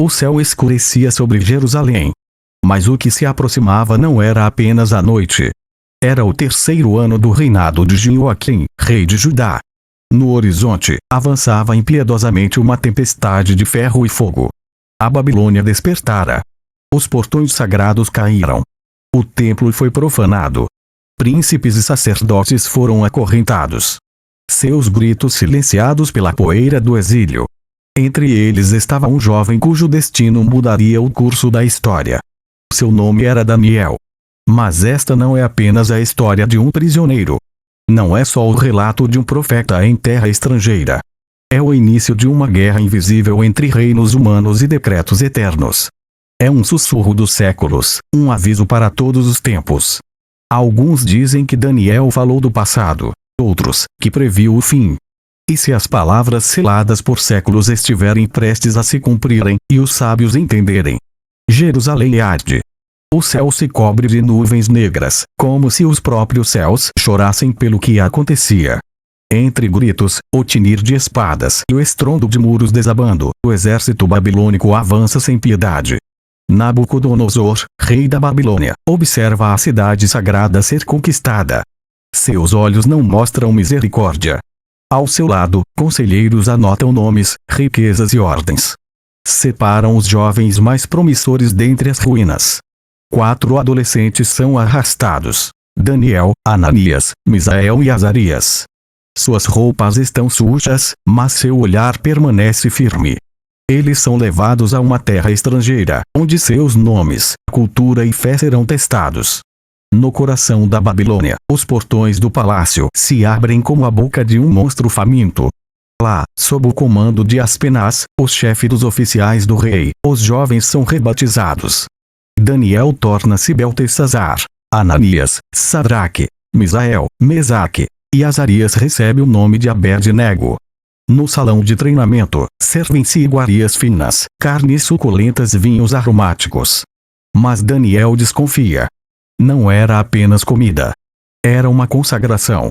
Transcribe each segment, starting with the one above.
O céu escurecia sobre Jerusalém. Mas o que se aproximava não era apenas a noite. Era o 3º ano do reinado de Joaquim, rei de Judá. No horizonte, avançava impiedosamente uma tempestade de ferro e fogo. A Babilônia despertara. Os portões sagrados caíram. O templo foi profanado. Príncipes e sacerdotes foram acorrentados. Seus gritos silenciados pela poeira do exílio. Entre eles estava um jovem cujo destino mudaria o curso da história. Seu nome era Daniel. Mas esta não é apenas a história de um prisioneiro. Não é só o relato de um profeta em terra estrangeira. É o início de uma guerra invisível entre reinos humanos e decretos eternos. É um sussurro dos séculos, um aviso para todos os tempos. Alguns dizem que Daniel falou do passado, outros, que previu o fim. E se as palavras seladas por séculos estiverem prestes a se cumprirem, e os sábios entenderem? Jerusalém arde. O céu se cobre de nuvens negras, como se os próprios céus chorassem pelo que acontecia. Entre gritos, o tinir de espadas e o estrondo de muros desabando, o exército babilônico avança sem piedade. Nabucodonosor, rei da Babilônia, observa a cidade sagrada ser conquistada. Seus olhos não mostram misericórdia. Ao seu lado, conselheiros anotam nomes, riquezas e ordens. Separam os jovens mais promissores dentre as ruínas. 4 adolescentes são arrastados: Daniel, Ananias, Misael e Azarias. Suas roupas estão sujas, mas seu olhar permanece firme. Eles são levados a uma terra estrangeira, onde seus nomes, cultura e fé serão testados. No coração da Babilônia, os portões do palácio se abrem como a boca de um monstro faminto. Lá, sob o comando de Aspenaz, o chefe dos oficiais do rei, os jovens são rebatizados. Daniel torna-se Beltesazar. Ananias, Sadraque, Misael, Mesaque e Azarias recebe o nome de Abed-nego. No salão de treinamento, servem-se iguarias finas, carnes suculentas e vinhos aromáticos. Mas Daniel desconfia. Não era apenas comida. Era uma consagração.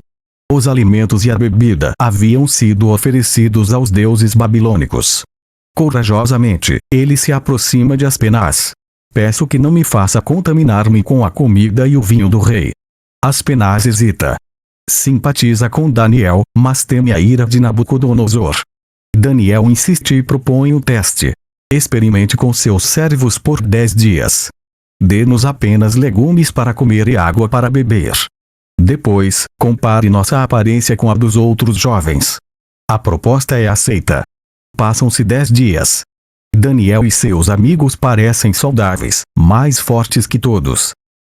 Os alimentos e a bebida haviam sido oferecidos aos deuses babilônicos. Corajosamente, ele se aproxima de Aspenaz. Peço que não me faça contaminar-me com a comida e o vinho do rei. Aspenaz hesita. Simpatiza com Daniel, mas teme a ira de Nabucodonosor. Daniel insiste e propõe um teste. Experimente com seus servos por 10 dias. Dê-nos apenas legumes para comer e água para beber. Depois, compare nossa aparência com a dos outros jovens. A proposta é aceita. Passam-se 10 dias. Daniel e seus amigos parecem saudáveis, mais fortes que todos.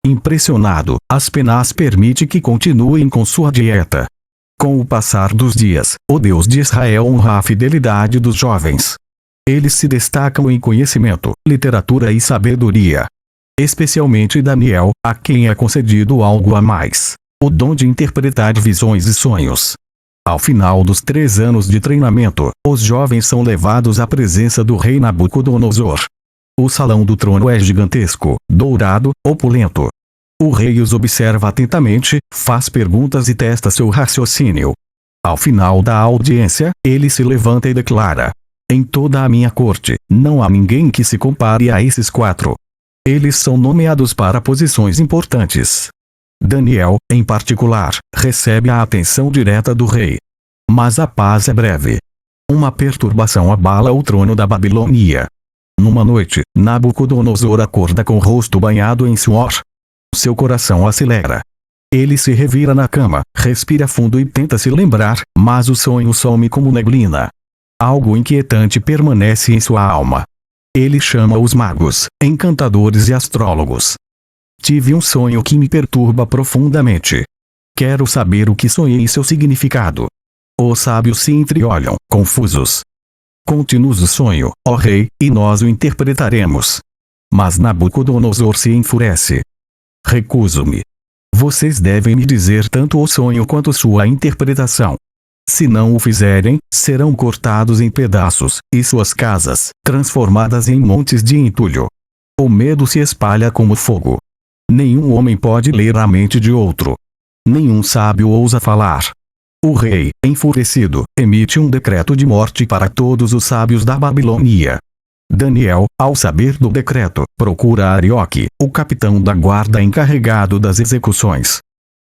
Impressionado, Aspenaz permite que continuem com sua dieta. Com o passar dos dias, o Deus de Israel honra a fidelidade dos jovens. Eles se destacam em conhecimento, literatura e sabedoria. Especialmente Daniel, a quem é concedido algo a mais: o dom de interpretar visões e sonhos. Ao final dos 3 anos de treinamento, os jovens são levados à presença do rei Nabucodonosor. O salão do trono é gigantesco, dourado, opulento. O rei os observa atentamente, faz perguntas e testa seu raciocínio. Ao final da audiência, ele se levanta e declara: em toda a minha corte, não há ninguém que se compare a esses 4. Eles são nomeados para posições importantes. Daniel, em particular, recebe a atenção direta do rei. Mas a paz é breve. Uma perturbação abala o trono da Babilônia. Numa noite, Nabucodonosor acorda com o rosto banhado em suor. Seu coração acelera. Ele se revira na cama, respira fundo e tenta se lembrar, mas o sonho some como neblina. Algo inquietante permanece em sua alma. Ele chama os magos, encantadores e astrólogos. Tive um sonho que me perturba profundamente. Quero saber o que sonhei e seu significado. Os sábios se entreolham, confusos. Conte-nos o sonho, ó rei, e nós o interpretaremos. Mas Nabucodonosor se enfurece. Recuso-me. Vocês devem me dizer tanto o sonho quanto sua interpretação. Se não o fizerem, serão cortados em pedaços, e suas casas, transformadas em montes de entulho. O medo se espalha como fogo. Nenhum homem pode ler a mente de outro. Nenhum sábio ousa falar. O rei, enfurecido, emite um decreto de morte para todos os sábios da Babilônia. Daniel, ao saber do decreto, procura Arioque, o capitão da guarda encarregado das execuções.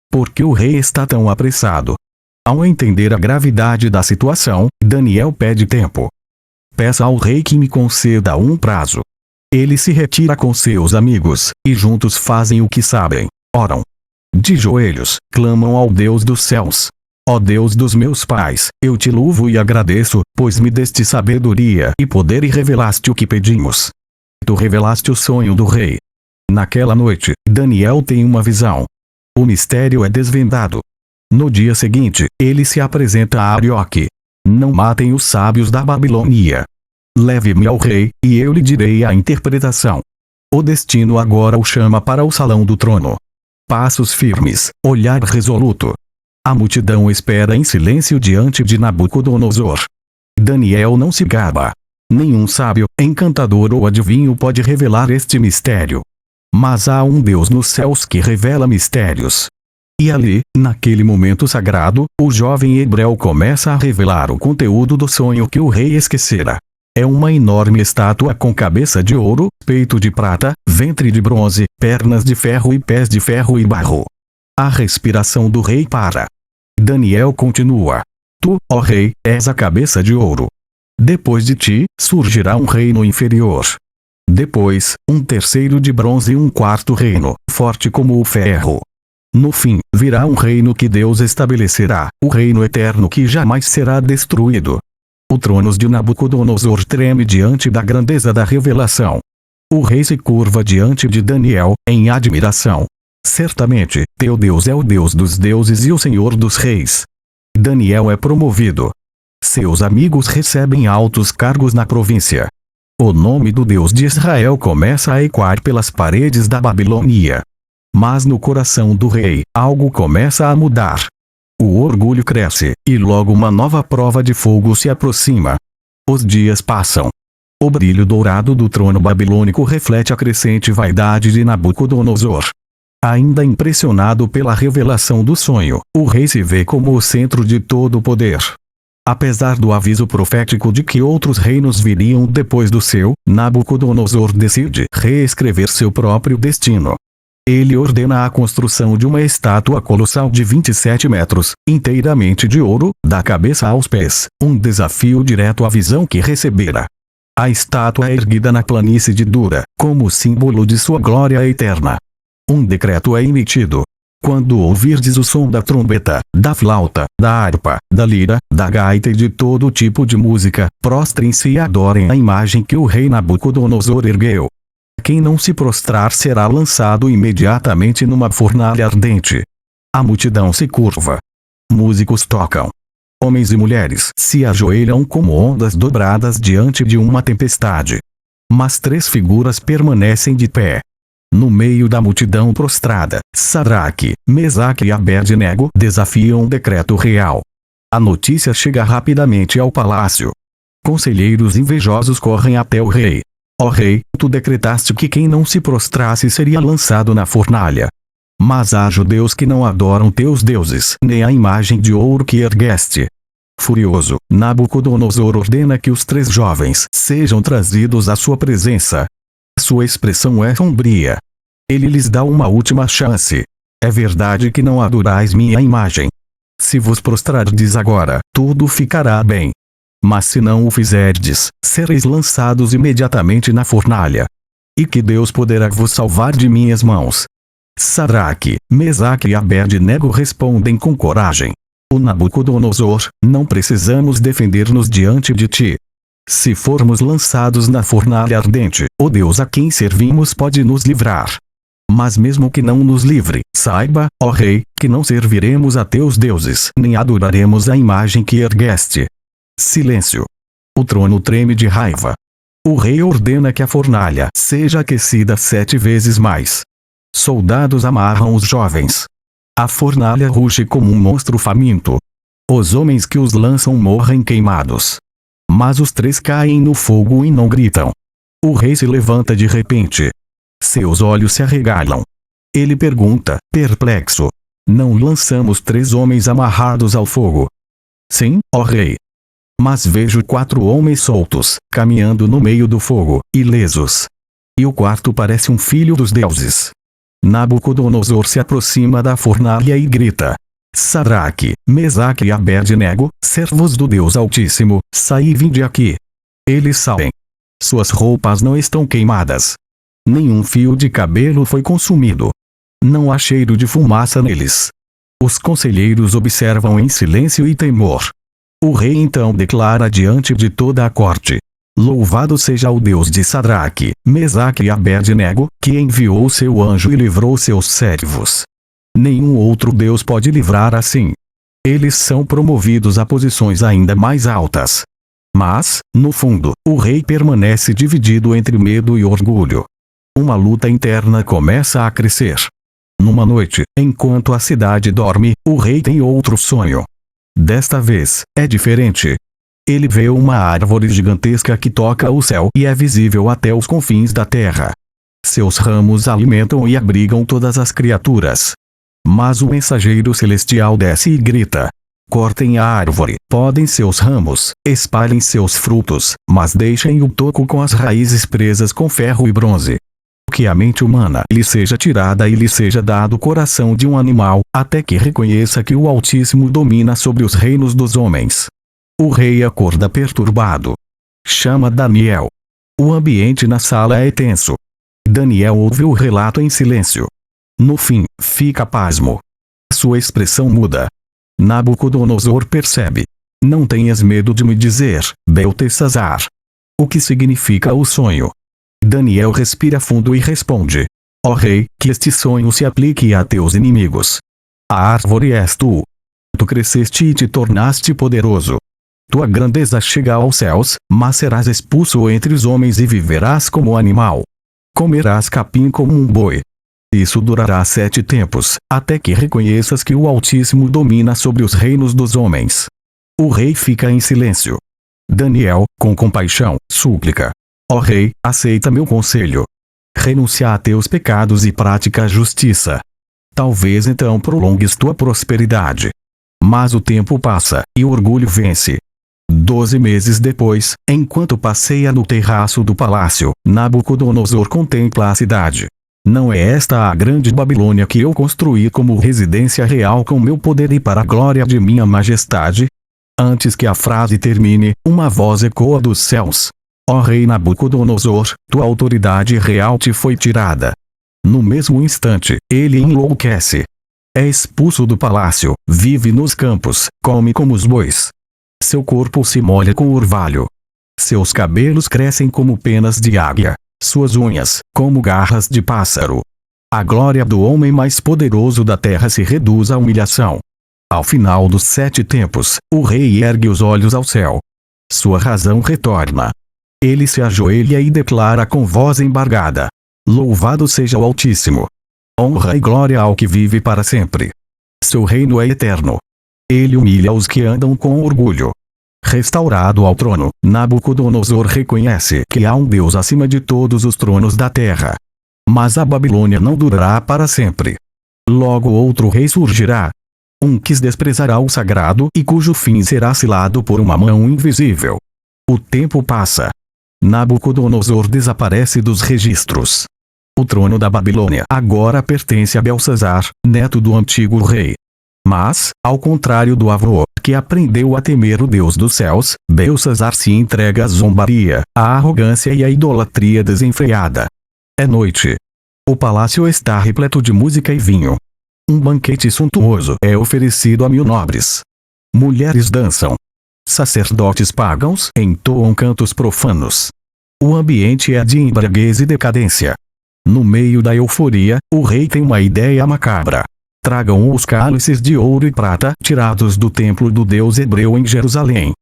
Por que o rei está tão apressado? Ao entender a gravidade da situação, Daniel pede tempo. Peça ao rei que me conceda um prazo. Ele se retira com seus amigos, e juntos fazem o que sabem. Oram. De joelhos, clamam ao Deus dos céus. Ó Deus dos meus pais, eu te louvo e agradeço, pois me deste sabedoria e poder e revelaste o que pedimos. Tu revelaste o sonho do rei. Naquela noite, Daniel tem uma visão. O mistério é desvendado. No dia seguinte, ele se apresenta a Arioque. Não matem os sábios da Babilônia. Leve-me ao rei, e eu lhe direi a interpretação. O destino agora o chama para o salão do trono. Passos firmes, olhar resoluto. A multidão espera em silêncio diante de Nabucodonosor. Daniel não se gaba. Nenhum sábio, encantador ou adivinho pode revelar este mistério. Mas há um Deus nos céus que revela mistérios. E ali, naquele momento sagrado, o jovem hebreu começa a revelar o conteúdo do sonho que o rei esquecera. É uma enorme estátua com cabeça de ouro, peito de prata, ventre de bronze, pernas de ferro e pés de ferro e barro. A respiração do rei para. Daniel continua. Tu, ó rei, és a cabeça de ouro. Depois de ti, surgirá um reino inferior. Depois, um terceiro de bronze e um quarto reino, forte como o ferro. No fim, virá um reino que Deus estabelecerá, o reino eterno que jamais será destruído. O trono de Nabucodonosor treme diante da grandeza da revelação. O rei se curva diante de Daniel, em admiração. Certamente, teu Deus é o Deus dos deuses e o Senhor dos reis. Daniel é promovido. Seus amigos recebem altos cargos na província. O nome do Deus de Israel começa a ecoar pelas paredes da Babilônia. Mas no coração do rei, algo começa a mudar. O orgulho cresce, e logo uma nova prova de fogo se aproxima. Os dias passam. O brilho dourado do trono babilônico reflete a crescente vaidade de Nabucodonosor. Ainda impressionado pela revelação do sonho, o rei se vê como o centro de todo o poder. Apesar do aviso profético de que outros reinos viriam depois do seu, Nabucodonosor decide reescrever seu próprio destino. Ele ordena a construção de uma estátua colossal de 27 metros, inteiramente de ouro, da cabeça aos pés, um desafio direto à visão que recebera. A estátua é erguida na planície de Dura, como símbolo de sua glória eterna. Um decreto é emitido. Quando ouvirdes o som da trombeta, da flauta, da harpa, da lira, da gaita e de todo tipo de música, prostrem-se e adorem a imagem que o rei Nabucodonosor ergueu. Quem não se prostrar será lançado imediatamente numa fornalha ardente. A multidão se curva. Músicos tocam. Homens e mulheres se ajoelham como ondas dobradas diante de uma tempestade. Mas 3 figuras permanecem de pé. No meio da multidão prostrada, Sadraque, Mesaque e Abed-nego desafiam o decreto real. A notícia chega rapidamente ao palácio. Conselheiros invejosos correm até o rei. Ó rei, tu decretaste que quem não se prostrasse seria lançado na fornalha. Mas há judeus que não adoram teus deuses, nem a imagem de ouro que ergueste. Furioso, Nabucodonosor ordena que os 3 jovens sejam trazidos à sua presença. Sua expressão é sombria. Ele lhes dá uma última chance. É verdade que não adorais minha imagem. Se vos prostrardes agora, tudo ficará bem. Mas se não o fizerdes, sereis lançados imediatamente na fornalha. E que Deus poderá vos salvar de minhas mãos. Sadraque, Mesaque e Abed-nego respondem com coragem. O Nabucodonosor, não precisamos defender-nos diante de ti. Se formos lançados na fornalha ardente, o Deus a quem servimos pode nos livrar. Mas mesmo que não nos livre, saiba, ó rei, que não serviremos a teus deuses, nem adoraremos a imagem que ergueste. Silêncio. O trono treme de raiva. O rei ordena que a fornalha seja aquecida 7 vezes mais. Soldados amarram os jovens. A fornalha ruge como um monstro faminto. Os homens que os lançam morrem queimados. Mas os 3 caem no fogo e não gritam. O rei se levanta de repente. Seus olhos se arregalam. Ele pergunta, perplexo: não lançamos 3 homens amarrados ao fogo? Sim, ó rei. Mas vejo 4 homens soltos, caminhando no meio do fogo, ilesos. E o quarto parece um filho dos deuses. Nabucodonosor se aproxima da fornalha e grita: Sadraque, Mesaque e Abednego, servos do Deus Altíssimo, saí e vinde aqui. Eles saem. Suas roupas não estão queimadas. Nenhum fio de cabelo foi consumido. Não há cheiro de fumaça neles. Os conselheiros observam em silêncio e temor. O rei então declara diante de toda a corte: Louvado seja o Deus de Sadraque, Mesaque e Abednego, que enviou seu anjo e livrou seus servos. Nenhum outro Deus pode livrar assim. Eles são promovidos a posições ainda mais altas. Mas, no fundo, o rei permanece dividido entre medo e orgulho. Uma luta interna começa a crescer. Numa noite, enquanto a cidade dorme, o rei tem outro sonho. Desta vez, é diferente. Ele vê uma árvore gigantesca que toca o céu e é visível até os confins da terra. Seus ramos alimentam e abrigam todas as criaturas. Mas o mensageiro celestial desce e grita: Cortem a árvore, podem seus ramos, espalhem seus frutos, mas deixem o toco com as raízes presas com ferro e bronze. Que a mente humana lhe seja tirada e lhe seja dado o coração de um animal, até que reconheça que o Altíssimo domina sobre os reinos dos homens. O rei acorda perturbado. Chama Daniel. O ambiente na sala é tenso. Daniel ouve o relato em silêncio. No fim, fica pasmo. Sua expressão muda. Nabucodonosor percebe. Não tenhas medo de me dizer, Beltesazar. O que significa o sonho? Daniel respira fundo e responde: Ó rei, que este sonho se aplique a teus inimigos. A árvore és tu. Tu cresceste e te tornaste poderoso. Tua grandeza chega aos céus, mas serás expulso entre os homens e viverás como animal. Comerás capim como um boi. Isso durará 7 tempos, até que reconheças que o Altíssimo domina sobre os reinos dos homens. O rei fica em silêncio. Daniel, com compaixão, súplica: Ó rei, aceita meu conselho. Renuncia a teus pecados e pratica a justiça. Talvez então prolongues tua prosperidade. Mas o tempo passa, e o orgulho vence. 12 meses depois, enquanto passeia no terraço do palácio, Nabucodonosor contempla a cidade. Não é esta a grande Babilônia que eu construí como residência real com meu poder e para a glória de minha majestade? Antes que a frase termine, uma voz ecoa dos céus: Ó rei Nabucodonosor, tua autoridade real te foi tirada. No mesmo instante, ele enlouquece. É expulso do palácio, vive nos campos, come como os bois. Seu corpo se molha com orvalho. Seus cabelos crescem como penas de águia. Suas unhas, como garras de pássaro. A glória do homem mais poderoso da terra se reduz à humilhação. Ao final dos 7 tempos, o rei ergue os olhos ao céu. Sua razão retorna. Ele se ajoelha e declara com voz embargada: Louvado seja o Altíssimo. Honra e glória ao que vive para sempre. Seu reino é eterno. Ele humilha os que andam com orgulho. Restaurado ao trono, Nabucodonosor reconhece que há um Deus acima de todos os tronos da terra. Mas a Babilônia não durará para sempre. Logo outro rei surgirá. Um que desprezará o sagrado e cujo fim será selado por uma mão invisível. O tempo passa. Nabucodonosor desaparece dos registros. O trono da Babilônia agora pertence a Belsazar, neto do antigo rei. Mas, ao contrário do avô, que aprendeu a temer o Deus dos céus, Belsazar se entrega à zombaria, à arrogância e à idolatria desenfreada. É noite. O palácio está repleto de música e vinho. Um banquete suntuoso é oferecido a 1000 nobres. Mulheres dançam. Sacerdotes pagãos entoam cantos profanos. O ambiente é de embriaguez e decadência. No meio da euforia, o rei tem uma ideia macabra. Tragam os cálices de ouro e prata tirados do templo do deus hebreu em Jerusalém.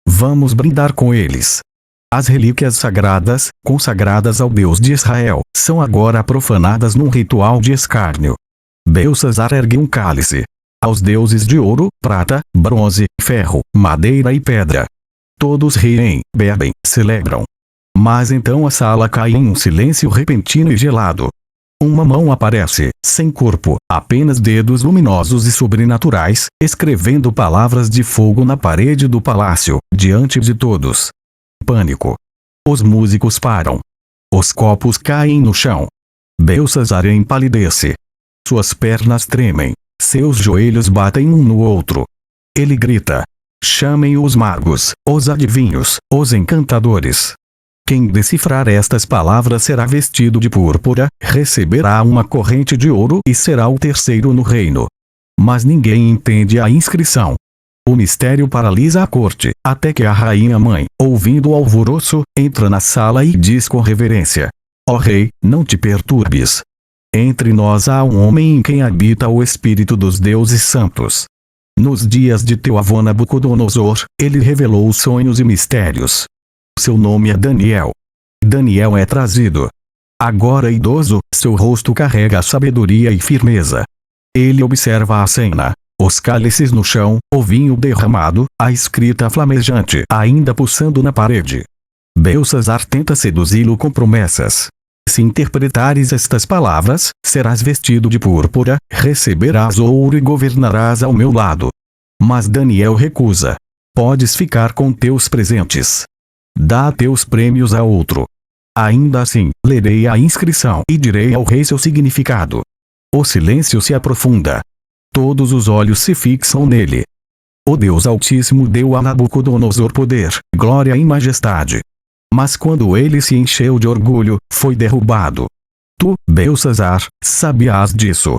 Vamos brindar com eles. As relíquias sagradas, consagradas ao Deus de Israel, são agora profanadas num ritual de escárnio. Belsazar ergue um cálice. Aos deuses de ouro, prata, bronze, ferro, madeira e pedra. Todos riem, bebem, celebram. Mas então a sala cai em um silêncio repentino e gelado. Uma mão aparece, sem corpo, apenas dedos luminosos e sobrenaturais, escrevendo palavras de fogo na parede do palácio, diante de todos. Pânico. Os músicos param. Os copos caem no chão. Belsazar empalidece. Suas pernas tremem. Seus joelhos batem um no outro. Ele grita: chamem os magos, os adivinhos, os encantadores. Quem decifrar estas palavras será vestido de púrpura, receberá uma corrente de ouro e será o terceiro no reino. Mas ninguém entende a inscrição. O mistério paralisa a corte, até que a rainha-mãe, ouvindo o alvoroço, entra na sala e diz com reverência: ó rei, não te perturbes. Entre nós há um homem em quem habita o espírito dos deuses santos. Nos dias de teu avô Nabucodonosor, ele revelou sonhos e mistérios. Seu nome é Daniel. Daniel é trazido. Agora idoso, seu rosto carrega a sabedoria e firmeza. Ele observa a cena, os cálices no chão, o vinho derramado, a escrita flamejante ainda pulsando na parede. Belsazar tenta seduzi-lo com promessas. Se interpretares estas palavras, serás vestido de púrpura, receberás ouro e governarás ao meu lado. Mas Daniel recusa. Podes ficar com teus presentes. Dá teus prêmios a outro. Ainda assim, lerei a inscrição e direi ao rei seu significado. O silêncio se aprofunda. Todos os olhos se fixam nele. O Deus Altíssimo deu a Nabucodonosor poder, glória e majestade. Mas quando ele se encheu de orgulho, foi derrubado. Tu, Belsazar, sabias disso.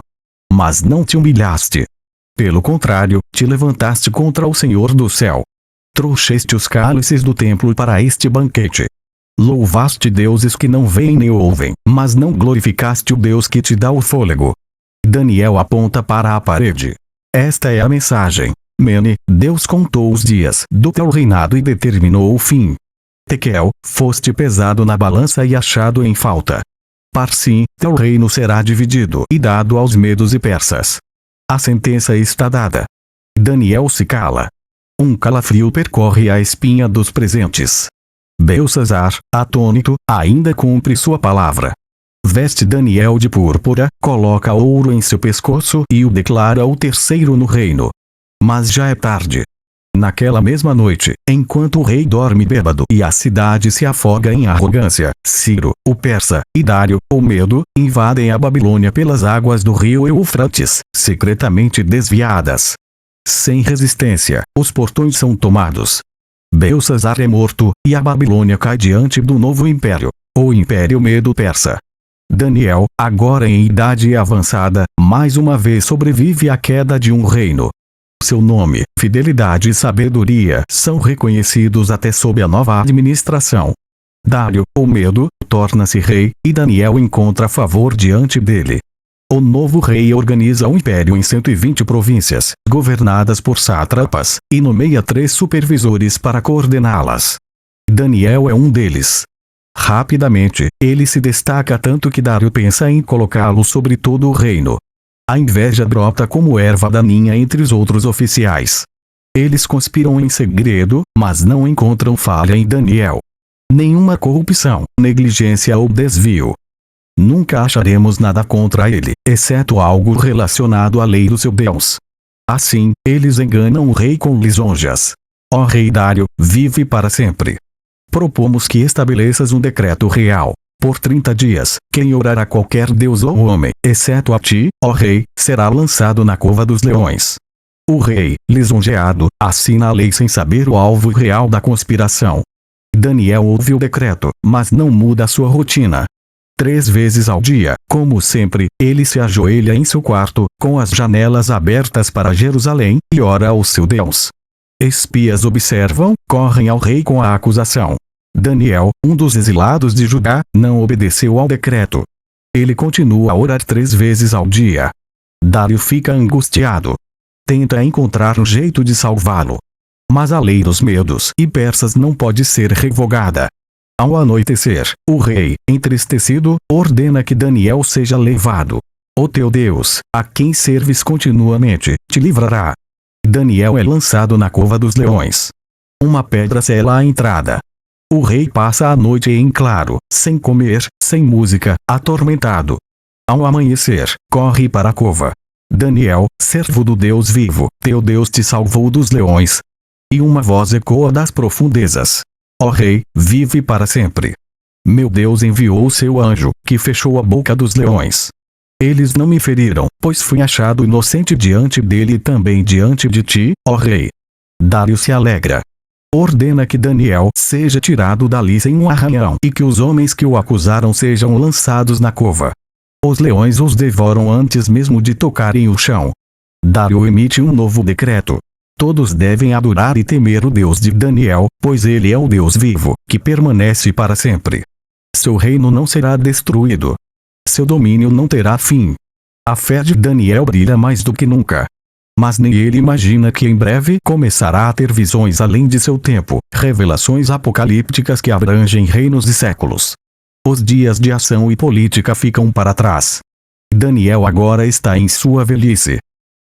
Mas não te humilhaste. Pelo contrário, te levantaste contra o Senhor do céu. Trouxeste os cálices do templo para este banquete. Louvaste deuses que não veem nem ouvem, mas não glorificaste o Deus que te dá o fôlego. Daniel aponta para a parede. Esta é a mensagem. Mene, Deus contou os dias do teu reinado e determinou o fim. Tekel, foste pesado na balança e achado em falta. Parsim, teu reino será dividido e dado aos medos e persas. A sentença está dada. Daniel se cala. Um calafrio percorre a espinha dos presentes. Belsazar, atônito, ainda cumpre sua palavra. Veste Daniel de púrpura, coloca ouro em seu pescoço e o declara o terceiro no reino. Mas já é tarde. Naquela mesma noite, enquanto o rei dorme bêbado e a cidade se afoga em arrogância, Ciro, o persa, e Dário, o medo, invadem a Babilônia pelas águas do rio Eufrates, secretamente desviadas. Sem resistência, os portões são tomados. Belsazar é morto, e a Babilônia cai diante do novo império, o Império Medo-Persa. Daniel, agora em idade avançada, mais uma vez sobrevive à queda de um reino. Seu nome, fidelidade e sabedoria são reconhecidos até sob a nova administração. Dário, o medo, torna-se rei, e Daniel encontra favor diante dele. O novo rei organiza o império em 120 províncias, governadas por sátrapas, e nomeia 3 supervisores para coordená-las. Daniel é um deles. Rapidamente, ele se destaca tanto que Dário pensa em colocá-lo sobre todo o reino. A inveja brota como erva daninha entre os outros oficiais. Eles conspiram em segredo, mas não encontram falha em Daniel. Nenhuma corrupção, negligência ou desvio. Nunca acharemos nada contra ele, exceto algo relacionado à lei do seu Deus. Assim, eles enganam o rei com lisonjas. Ó rei Dário, vive para sempre. Propomos que estabeleças um decreto real. Por 30 dias, quem orar a qualquer deus ou homem, exceto a ti, ó rei, será lançado na cova dos leões. O rei, lisonjeado, assina a lei sem saber o alvo real da conspiração. Daniel ouve o decreto, mas não muda sua rotina. 3 vezes ao dia, como sempre, ele se ajoelha em seu quarto, com as janelas abertas para Jerusalém, e ora ao seu Deus. Espias observam, correm ao rei com a acusação. Daniel, um dos exilados de Judá, não obedeceu ao decreto. Ele continua a orar 3 vezes ao dia. Dário fica angustiado. Tenta encontrar um jeito de salvá-lo. Mas a lei dos medos e persas não pode ser revogada. Ao anoitecer, o rei, entristecido, ordena que Daniel seja levado. O teu Deus, a quem serves continuamente, te livrará. Daniel é lançado na cova dos leões. Uma pedra sela a entrada. O rei passa a noite em claro, sem comer, sem música, atormentado. Ao amanhecer, corre para a cova. Daniel, servo do Deus vivo, teu Deus te salvou dos leões. E uma voz ecoa das profundezas. Ó Rei, vive para sempre. Meu Deus enviou o seu anjo, que fechou a boca dos leões. Eles não me feriram, pois fui achado inocente diante dele e também diante de ti, ó Rei. Dário se alegra. Ordena que Daniel seja tirado dali sem um arranhão e que os homens que o acusaram sejam lançados na cova. Os leões os devoram antes mesmo de tocarem o chão. Dário emite um novo decreto. Todos devem adorar e temer o Deus de Daniel, pois ele é o Deus vivo, que permanece para sempre. Seu reino não será destruído. Seu domínio não terá fim. A fé de Daniel brilha mais do que nunca. Mas nem ele imagina que em breve começará a ter visões além de seu tempo, revelações apocalípticas que abrangem reinos e séculos. Os dias de ação e política ficam para trás. Daniel agora está em sua velhice.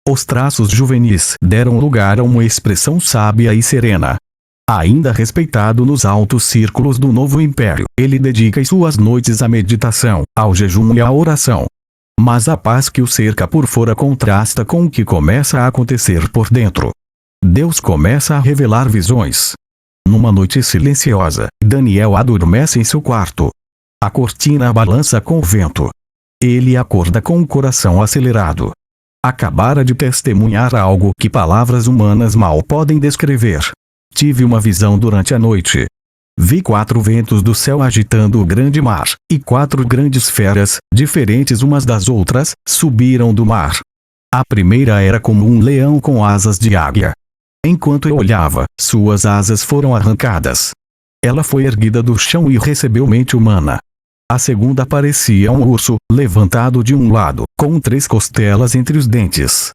Os traços juvenis deram lugar a uma expressão sábia e serena. Ainda respeitado nos altos círculos do novo império, ele dedica suas noites à meditação, ao jejum e à oração. Mas a paz que o cerca por fora contrasta com o que começa a acontecer por dentro. Deus começa a revelar visões. Numa noite silenciosa, Daniel adormece em seu quarto. A cortina balança com o vento. Ele acorda com o coração acelerado. Acabara de testemunhar algo que palavras humanas mal podem descrever. Tive uma visão durante a noite. Vi 4 ventos do céu agitando o grande mar, e 4 grandes feras, diferentes umas das outras, subiram do mar. A primeira era como um leão com asas de águia. Enquanto eu olhava, suas asas foram arrancadas. Ela foi erguida do chão e recebeu mente humana. A segunda parecia um urso, levantado de um lado, com 3 costelas entre os dentes.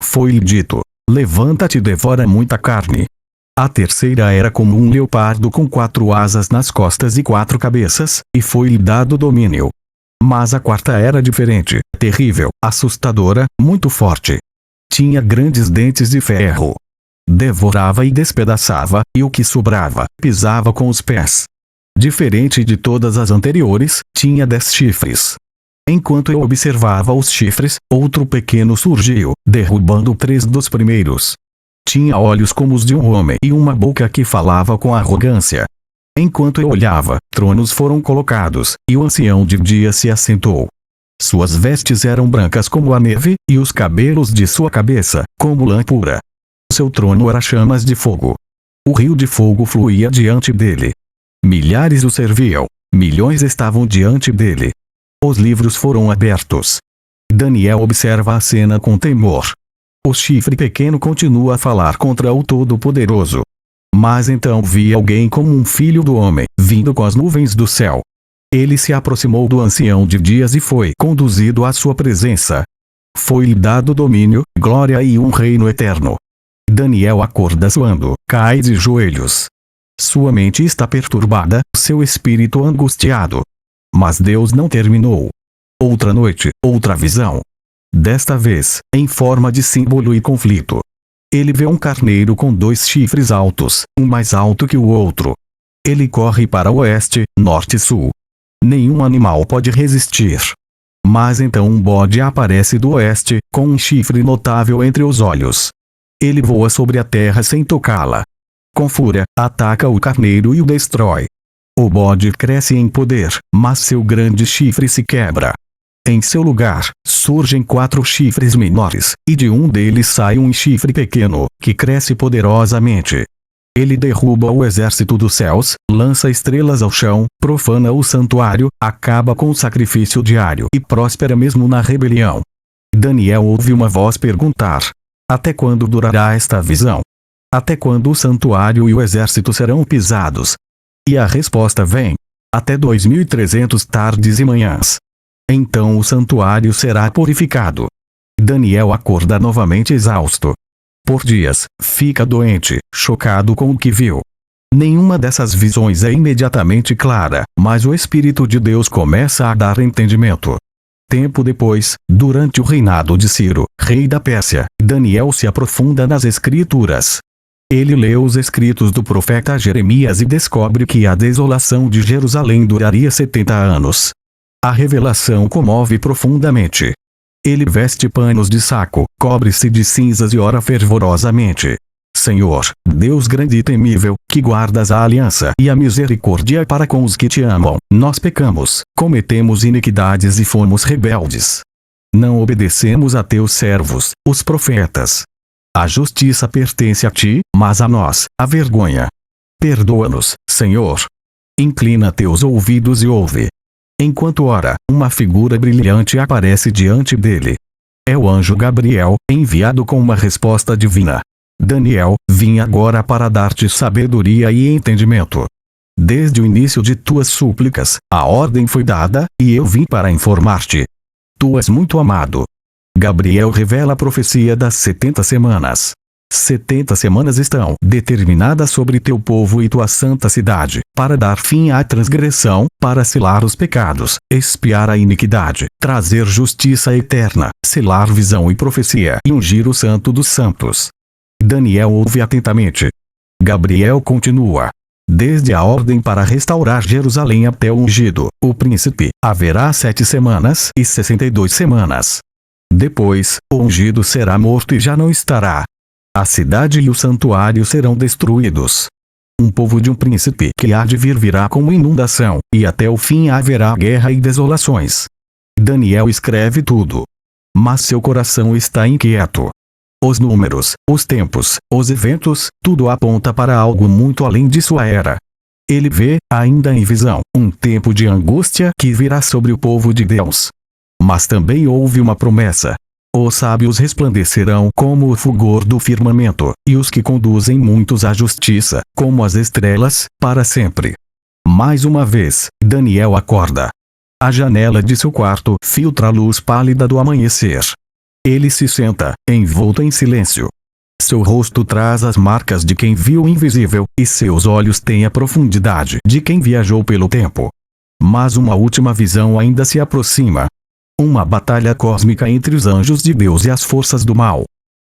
Foi-lhe dito: levanta-te e devora muita carne. A terceira era como um leopardo com 4 asas nas costas e 4 cabeças, e foi-lhe dado domínio. Mas a quarta era diferente, terrível, assustadora, muito forte. Tinha grandes dentes de ferro. Devorava e despedaçava, e o que sobrava, pisava com os pés. Diferente de todas as anteriores, tinha 10 chifres. Enquanto eu observava os chifres, outro pequeno surgiu, derrubando 3 dos primeiros. Tinha olhos como os de um homem e uma boca que falava com arrogância. Enquanto eu olhava, tronos foram colocados, e o ancião de dia se assentou. Suas vestes eram brancas como a neve, e os cabelos de sua cabeça, como lã pura. Seu trono era chamas de fogo. O rio de fogo fluía diante dele. Milhares o serviam. Milhões estavam diante dele. Os livros foram abertos. Daniel observa a cena com temor. O chifre pequeno continua a falar contra o Todo-Poderoso. Mas então vi alguém como um filho do homem, vindo com as nuvens do céu. Ele se aproximou do ancião de dias e foi conduzido à sua presença. Foi-lhe dado domínio, glória e um reino eterno. Daniel acorda suando, cai de joelhos. Sua mente está perturbada, seu espírito angustiado. Mas Deus não terminou. Outra noite, outra visão. Desta vez, em forma de símbolo e conflito. Ele vê um carneiro com 2 chifres altos, um mais alto que o outro. Ele corre para o oeste, norte e sul. Nenhum animal pode resistir. Mas então um bode aparece do oeste, com um chifre notável entre os olhos. Ele voa sobre a terra sem tocá-la. Com fúria, ataca o carneiro e o destrói. O bode cresce em poder, mas seu grande chifre se quebra. Em seu lugar, surgem 4 chifres menores, e de um deles sai um chifre pequeno, que cresce poderosamente. Ele derruba o exército dos céus, lança estrelas ao chão, profana o santuário, acaba com o sacrifício diário e próspera mesmo na rebelião. Daniel ouve uma voz perguntar: até quando durará esta visão? Até quando o santuário e o exército serão pisados? E a resposta vem: até 2300 tardes e manhãs. Então o santuário será purificado. Daniel acorda novamente exausto. Por dias, fica doente, chocado com o que viu. Nenhuma dessas visões é imediatamente clara, mas o Espírito de Deus começa a dar entendimento. Tempo depois, durante o reinado de Ciro, rei da Pérsia, Daniel se aprofunda nas Escrituras. Ele lê os escritos do profeta Jeremias e descobre que a desolação de Jerusalém duraria 70 anos. A revelação comove profundamente. Ele veste panos de saco, cobre-se de cinzas e ora fervorosamente: Senhor, Deus grande e temível, que guardas a aliança e a misericórdia para com os que te amam, nós pecamos, cometemos iniquidades e fomos rebeldes. Não obedecemos a teus servos, os profetas. A justiça pertence a ti, mas a nós, a vergonha. Perdoa-nos, Senhor. Inclina teus ouvidos e ouve. Enquanto ora, uma figura brilhante aparece diante dele. É o anjo Gabriel, enviado com uma resposta divina. Daniel, vim agora para dar-te sabedoria e entendimento. Desde o início de tuas súplicas, a ordem foi dada, e eu vim para informar-te. Tu és muito amado. Gabriel revela a profecia das 70 semanas. 70 semanas estão determinadas sobre teu povo e tua santa cidade, para dar fim à transgressão, para selar os pecados, expiar a iniquidade, trazer justiça eterna, selar visão e profecia e ungir o santo dos santos. Daniel ouve atentamente. Gabriel continua. Desde a ordem para restaurar Jerusalém até o ungido, o príncipe, haverá 7 semanas e 62 semanas. Depois, o ungido será morto e já não estará. A cidade e o santuário serão destruídos. Um povo de um príncipe que há de vir virá como inundação, e até o fim haverá guerra e desolações. Daniel escreve tudo. Mas seu coração está inquieto. Os números, os tempos, os eventos, tudo aponta para algo muito além de sua era. Ele vê, ainda em visão, um tempo de angústia que virá sobre o povo de Deus. Mas também houve uma promessa. Os sábios resplandecerão como o fulgor do firmamento, e os que conduzem muitos à justiça, como as estrelas, para sempre. Mais uma vez, Daniel acorda. A janela de seu quarto filtra a luz pálida do amanhecer. Ele se senta, envolto em silêncio. Seu rosto traz as marcas de quem viu o invisível, e seus olhos têm a profundidade de quem viajou pelo tempo. Mas uma última visão ainda se aproxima. Uma batalha cósmica entre os anjos de Deus e as forças do mal.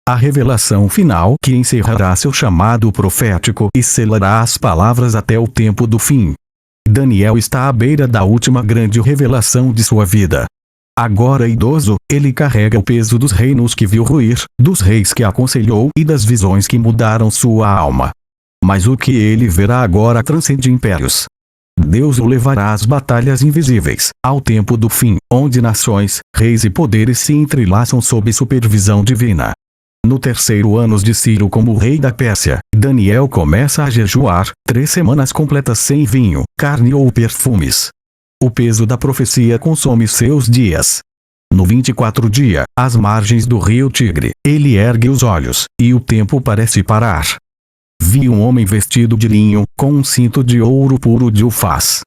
A revelação final que encerrará seu chamado profético e selará as palavras até o tempo do fim. Daniel está à beira da última grande revelação de sua vida. Agora idoso, ele carrega o peso dos reinos que viu ruir, dos reis que aconselhou e das visões que mudaram sua alma. Mas o que ele verá agora transcende impérios. Deus o levará às batalhas invisíveis, ao tempo do fim, onde nações, reis e poderes se entrelaçam sob supervisão divina. No 3º ano de Ciro como rei da Pérsia, Daniel começa a jejuar, 3 semanas completas sem vinho, carne ou perfumes. O peso da profecia consome seus dias. No 24º dia, às margens do rio Tigre, ele ergue os olhos, e o tempo parece parar. Vi um homem vestido de linho, com um cinto de ouro puro de Ufaz.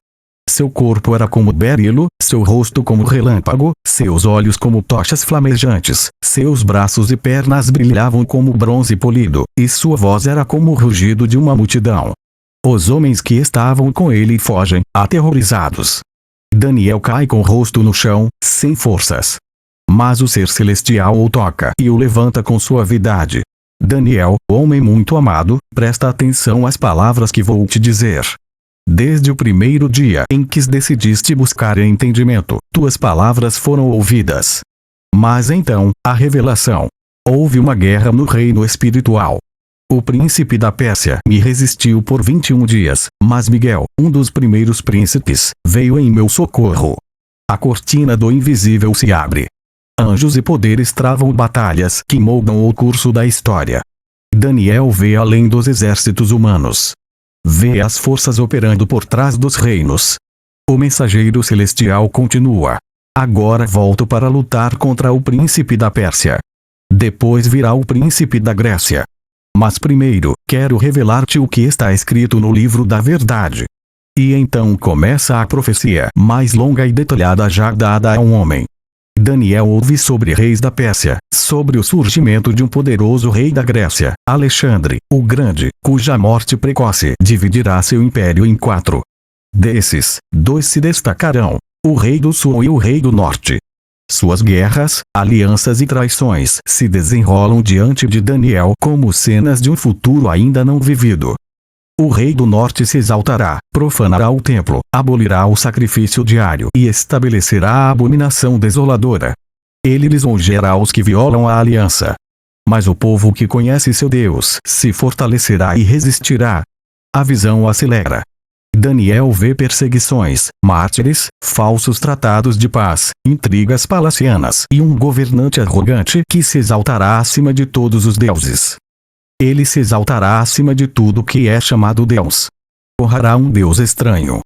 Seu corpo era como berilo, seu rosto como relâmpago, seus olhos como tochas flamejantes, seus braços e pernas brilhavam como bronze polido, e sua voz era como o rugido de uma multidão. Os homens que estavam com ele fogem, aterrorizados. Daniel cai com o rosto no chão, sem forças. Mas o ser celestial o toca e o levanta com suavidade. Daniel, homem muito amado, presta atenção às palavras que vou te dizer. Desde o primeiro dia em que decidiste buscar entendimento, tuas palavras foram ouvidas. Mas então, a revelação. Houve uma guerra no reino espiritual. O príncipe da Pérsia me resistiu por 21 dias, mas Miguel, um dos primeiros príncipes, veio em meu socorro. A cortina do invisível se abre. Anjos e poderes travam batalhas que moldam o curso da história. Daniel vê além dos exércitos humanos. Vê as forças operando por trás dos reinos. O mensageiro celestial continua. Agora volto para lutar contra o príncipe da Pérsia. Depois virá o príncipe da Grécia. Mas primeiro, quero revelar-te o que está escrito no livro da verdade. E então começa a profecia mais longa e detalhada já dada a um homem. Daniel ouve sobre reis da Pérsia, sobre o surgimento de um poderoso rei da Grécia, Alexandre, o Grande, cuja morte precoce dividirá seu império em 4. Desses, 2 se destacarão, o rei do sul e o rei do norte. Suas guerras, alianças e traições se desenrolam diante de Daniel como cenas de um futuro ainda não vivido. O rei do norte se exaltará, profanará o templo, abolirá o sacrifício diário e estabelecerá a abominação desoladora. Ele lisonjeará os que violam a aliança. Mas o povo que conhece seu Deus se fortalecerá e resistirá. A visão acelera. Daniel vê perseguições, mártires, falsos tratados de paz, intrigas palacianas e um governante arrogante que se exaltará acima de todos os deuses. Ele se exaltará acima de tudo que é chamado Deus. Honrará um Deus estranho.